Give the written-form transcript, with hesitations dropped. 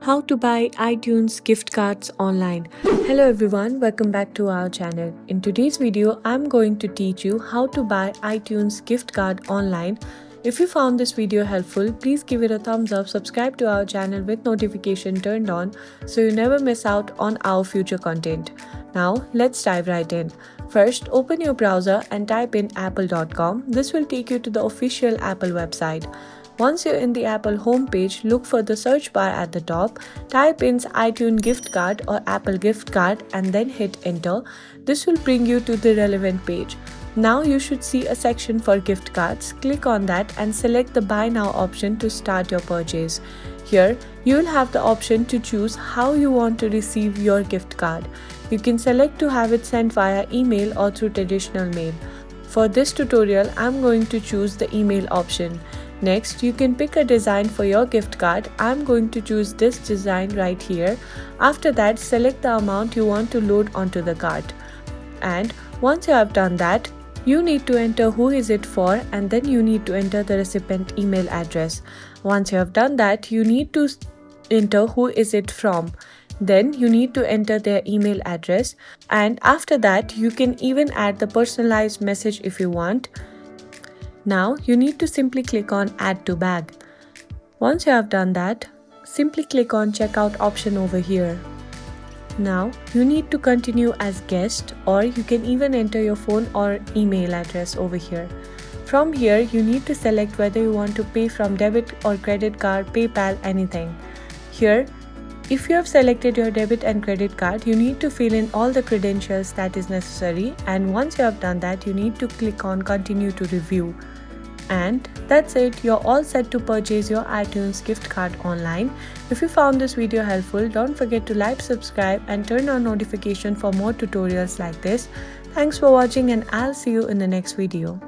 How to buy iTunes gift cards online. Hello everyone, welcome back to our channel. In today's video, I'm going to teach you how to buy iTunes gift card online. If you found this video helpful, please give it a thumbs up, subscribe to our channel with notification turned on so you never miss out on our future content. Now, let's dive right in. First, open your browser and type in apple.com. This will take you to the official Apple website. Once you're in the Apple homepage, look for the search bar at the top, type in iTunes gift card or Apple gift card and then hit enter. This will bring you to the relevant page. Now you should see a section for gift cards. Click on that and select the buy now option to start your purchase. Here, you will have the option to choose how you want to receive your gift card. You can select to have it sent via email or through traditional mail. For this tutorial, I'm going to choose the email option. Next, you can pick a design for your gift card. I'm going to choose this design right here. After that, select the amount you want to load onto the card. And once you have done that, you need to enter who is it for and then you need to enter the recipient email address. Once you have done that, you need to enter who is it from. Then you need to enter their email address, and after that you can even add the personalized message if you want. Now you need to simply click on add to bag. Once you have done that, simply click on checkout option over here. Now you need to continue as guest, or you can even enter your phone or email address over here. From here you need to select whether you want to pay from debit or credit card, PayPal, anything. Here, if you have selected your debit and credit card, you need to fill in all the credentials that is necessary, and once you have done that, you need to click on continue to review. And that's it, you're all set to purchase your iTunes gift card online. If you found this video helpful, don't forget to like, subscribe and turn on notification for more tutorials like this. Thanks for watching and I'll see you in the next video.